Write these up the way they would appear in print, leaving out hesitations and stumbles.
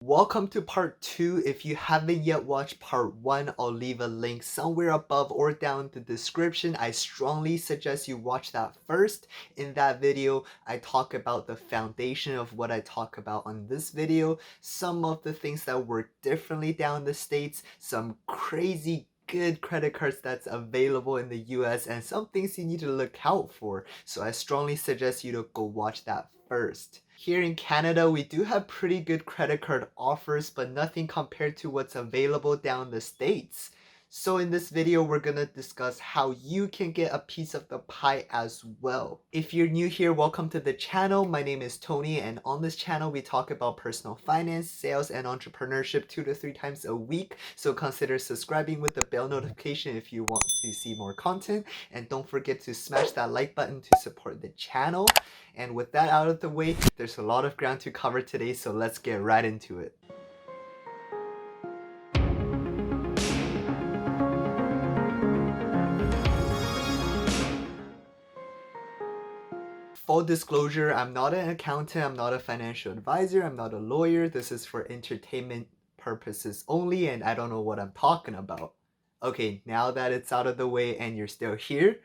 Welcome to part 2. If you haven't yet watched part 1, I'll leave a link somewhere above or down the description. I strongly suggest you watch that first. In that video, I talk about the foundation of what I talk about on this video, some of the things that work differently down in the States, some crazy good credit cards that's available in the US, and some things you need to look out for. So I strongly suggest you to go watch that first. Here in Canada, we do have pretty good credit card offers, but nothing compared to what's available down in the States. So in this video, we're gonna discuss how you can get a piece of the pie as well. If you're new here, welcome to the channel. My name is Tony, and on this channel, we talk about personal finance, sales, and entrepreneurship 2 to 3 times a week. So consider subscribing with the bell notification if you want to see more content. And don't forget to smash that like button to support the channel. And with that out of the way, there's a lot of ground to cover today, so let's get right into it. Full disclosure, I'm not an accountant, I'm not a financial advisor, I'm not a lawyer. This is for entertainment purposes only, and I don't know what I'm talking about. Okay, now that it's out of the way and you're still here,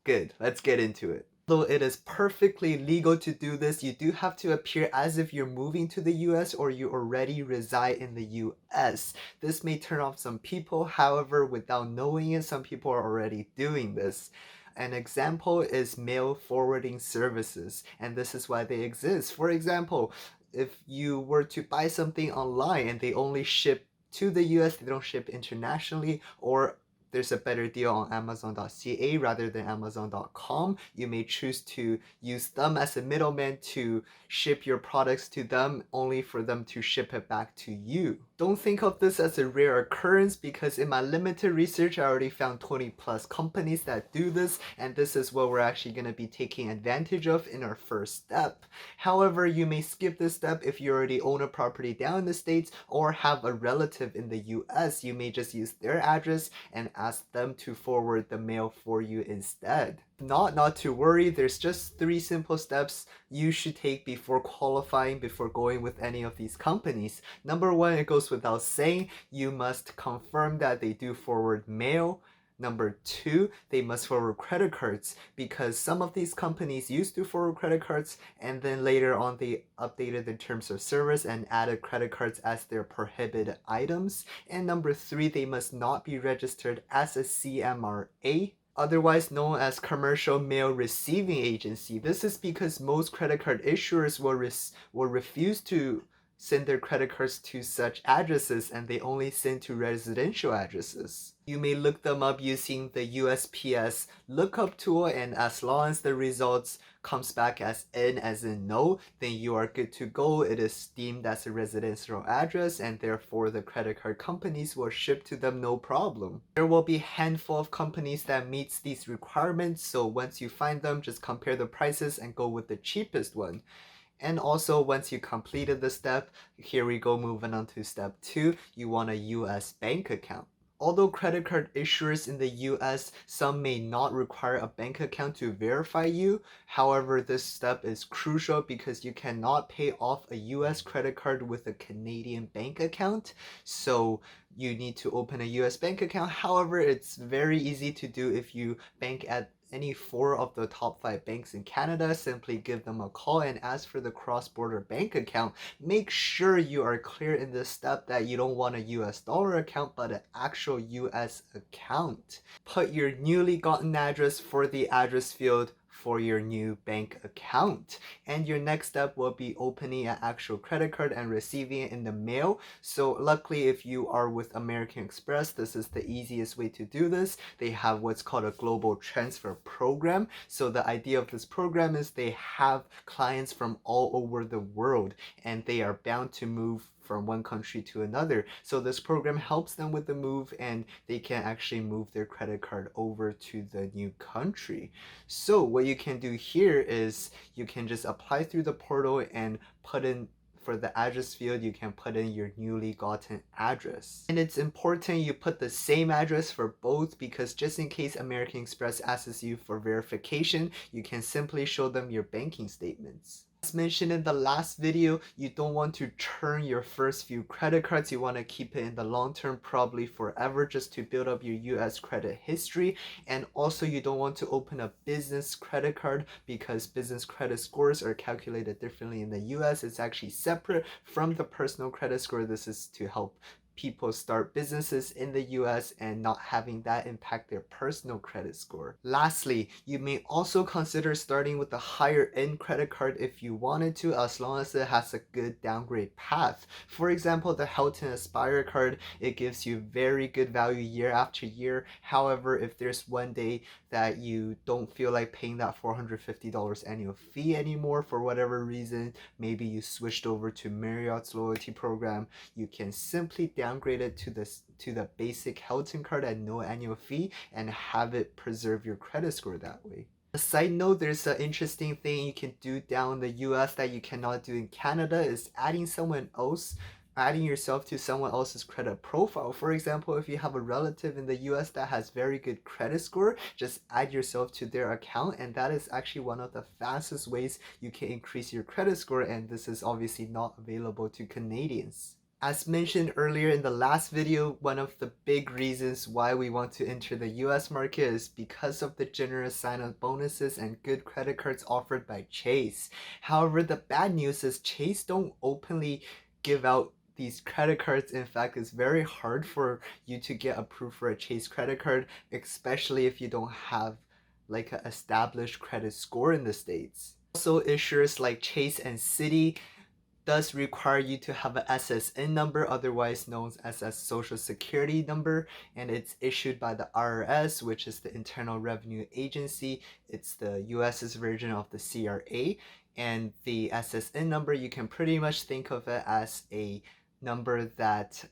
good, let's get into it. Though it is perfectly legal to do this, you do have to appear as if you're moving to the US or you already reside in the US. This may turn off some people, however, without knowing it, some people are already doing this. An example is mail forwarding services, and this is why they exist. For example, if you were to buy something online and they only ship to the US, they don't ship internationally, or there's a better deal on Amazon.ca rather than Amazon.com. You may choose to use them as a middleman to ship your products to them, only for them to ship it back to you. Don't think of this as a rare occurrence, because in my limited research, I already found 20 plus companies that do this, and this is what we're actually going to be taking advantage of in our first step. However, you may skip this step if you already own a property down in the States or have a relative in the US. You may just use their address and ask them to forward the mail for you instead. Not to worry, there's just 3 simple steps you should take before qualifying, before going with any of these companies. Number 1, it goes without saying, you must confirm that they do forward mail. Number 2, they must forward credit cards, because some of these companies used to forward credit cards and then later on they updated the terms of service and added credit cards as their prohibited items. And number 3, they must not be registered as a CMRA, otherwise known as Commercial Mail Receiving Agency. This is because most credit card issuers will refuse to send their credit cards to such addresses, and they only send to residential addresses. You may look them up using the USPS lookup tool, and as long as the results comes back as N as in no, then you are good to go. It is deemed as a residential address, and therefore the credit card companies will ship to them no problem. There will be a handful of companies that meets these requirements, so once you find them, just compare the prices and go with the cheapest one. And also, once you completed the step, here we go, moving on to step 2, you want a US bank account. Although credit card issuers in the US, some may not require a bank account to verify you. However, this step is crucial because you cannot pay off a US credit card with a Canadian bank account. So you need to open a US bank account. However, it's very easy to do if you bank at any 4 of the top 5 banks in Canada. Simply give them a call and ask for the cross-border bank account. Make sure you are clear in this step that you don't want a US dollar account, but an actual US account. Put your newly gotten address for the address field for your new bank account, and your next step will be opening an actual credit card and receiving it in the mail. So luckily, if you are with American Express, this is the easiest way to do this. They have what's called a global transfer program. So the idea of this program is they have clients from all over the world, and they are bound to move from one country to another. So this program helps them with the move, and they can actually move their credit card over to the new country. So what you can do here is you can just apply through the portal and put in, for the address field, you can put in your newly gotten address. And it's important you put the same address for both, because just in case American Express asks you for verification, you can simply show them your banking statements. As mentioned in the last video, you don't want to churn your first few credit cards. You want to keep it in the long term, probably forever, just to build up your US credit history. And also, you don't want to open a business credit card because business credit scores are calculated differently in the US. It's actually separate from the personal credit score. This is to help people start businesses in the US and not having that impact their personal credit score. Lastly, you may also consider starting with a higher end credit card if you wanted to, as long as it has a good downgrade path. For example, the Hilton Aspire card, it gives you very good value year after year. However, if there's one day that you don't feel like paying that $450 annual fee anymore for whatever reason, maybe you switched over to Marriott's loyalty program, you can simply downgrade it to the basic Hilton card at no annual fee and have it preserve your credit score that way. A side note, there's an interesting thing you can do down in the US that you cannot do in Canada, is adding yourself to someone else's credit profile. For example, if you have a relative in the US that has very good credit score, just add yourself to their account, and that is actually one of the fastest ways you can increase your credit score, and this is obviously not available to Canadians. As mentioned earlier in the last video, one of the big reasons why we want to enter the US market is because of the generous sign-on bonuses and good credit cards offered by Chase. However, the bad news is Chase don't openly give out these credit cards. In fact, it's very hard for you to get approved for a Chase credit card, especially if you don't have like an established credit score in the States. Also, issuers like Chase and Citi does require you to have an SSN number, otherwise known as a social security number, and it's issued by the IRS, which is the Internal Revenue Agency. It's the US's version of the CRA, and the SSN number, you can pretty much think of it as a number that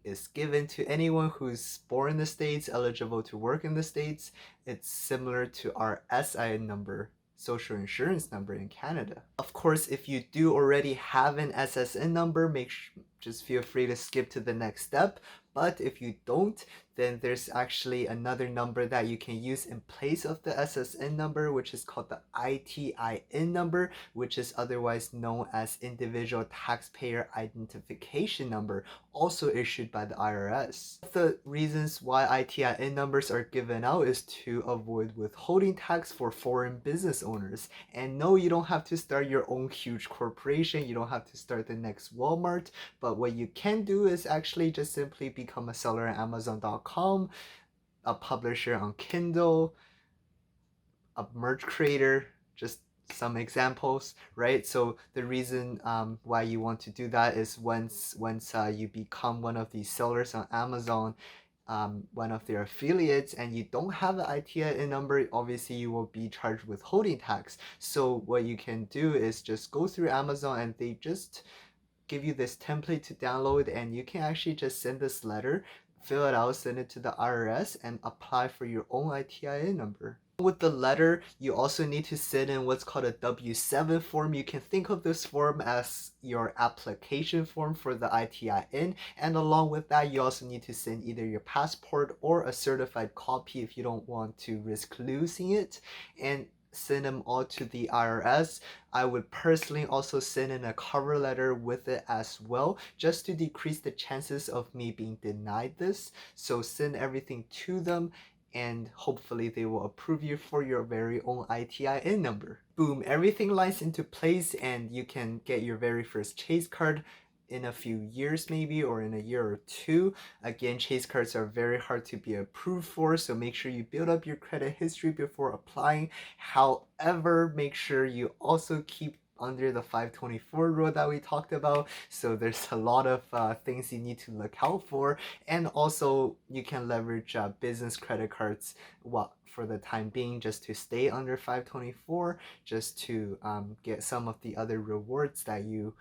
is given to anyone who's born in the States, eligible to work in the States. It's similar to our SIN number, social insurance number, in Canada. Of course, if you do already have an SSN number, just feel free to skip to the next step. But if you don't, then there's actually another number that you can use in place of the SSN number, which is called the ITIN number, which is otherwise known as Individual Taxpayer Identification Number, also issued by the IRS. The reasons why ITIN numbers are given out is to avoid withholding tax for foreign business owners. And no, you don't have to start your own huge corporation, you don't have to start the next Walmart, but what you can do is actually just simply become a seller at Amazon.com, a publisher on Kindle, a merch creator, just some examples, right? So the reason why you want to do that is once you become one of these sellers on Amazon, one of their affiliates, and you don't have an ITIN number, obviously you will be charged withholding tax. So what you can do is just go through Amazon, and they just give you this template to download, and you can actually just send this letter, fill it out, send it to the IRS, and apply for your own ITIN number. With the letter, you also need to send in what's called a W-7 form. You can think of this form as your application form for the ITIN, and along with that, you also need to send either your passport or a certified copy if you don't want to risk losing it, and send them all to the IRS. I would personally also send in a cover letter with it as well, just to decrease the chances of me being denied this. So send everything to them, and hopefully they will approve you for your very own ITIN number. Boom, everything lines into place, and you can get your very first Chase card in a few years maybe, or in a year or two. Again, Chase cards are very hard to be approved for, so make sure you build up your credit history before applying. However, make sure you also keep under the 524 rule that we talked about. So there's a lot of things you need to look out for, and also you can leverage business credit cards for the time being, just to stay under 524, just to get some of the other rewards that you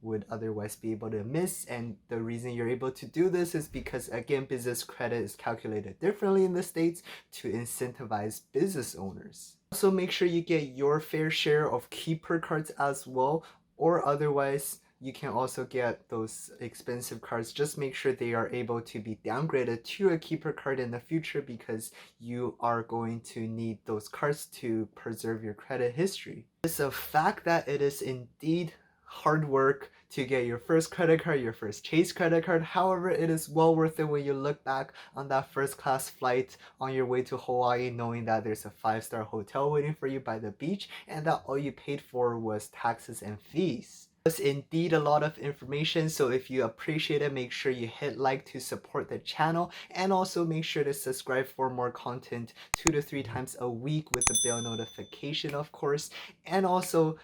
would otherwise be able to miss. And the reason you're able to do this is because, again, business credit is calculated differently in the States to incentivize business owners. Also, make sure you get your fair share of keeper cards as well, or otherwise you can also get those expensive cards. Just make sure they are able to be downgraded to a keeper card in the future, because you are going to need those cards to preserve your credit history. It's a fact that it is indeed hard work to get your first credit card, your first Chase credit card. However, it is well worth it when you look back on that first class flight on your way to Hawaii, knowing that there's a 5-star hotel waiting for you by the beach and that all you paid for was taxes and fees. It's indeed a lot of information, so if you appreciate it, make sure you hit like to support the channel, and also make sure to subscribe for more content 2 to 3 times a week with the bell notification, of course. And also,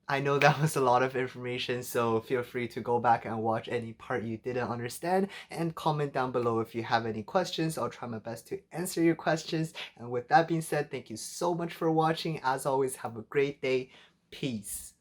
I know that was a lot of information, so feel free to go back and watch any part you didn't understand and comment down below if you have any questions. I'll try my best to answer your questions. And with that being said, thank you so much for watching. As always, have a great day. Peace.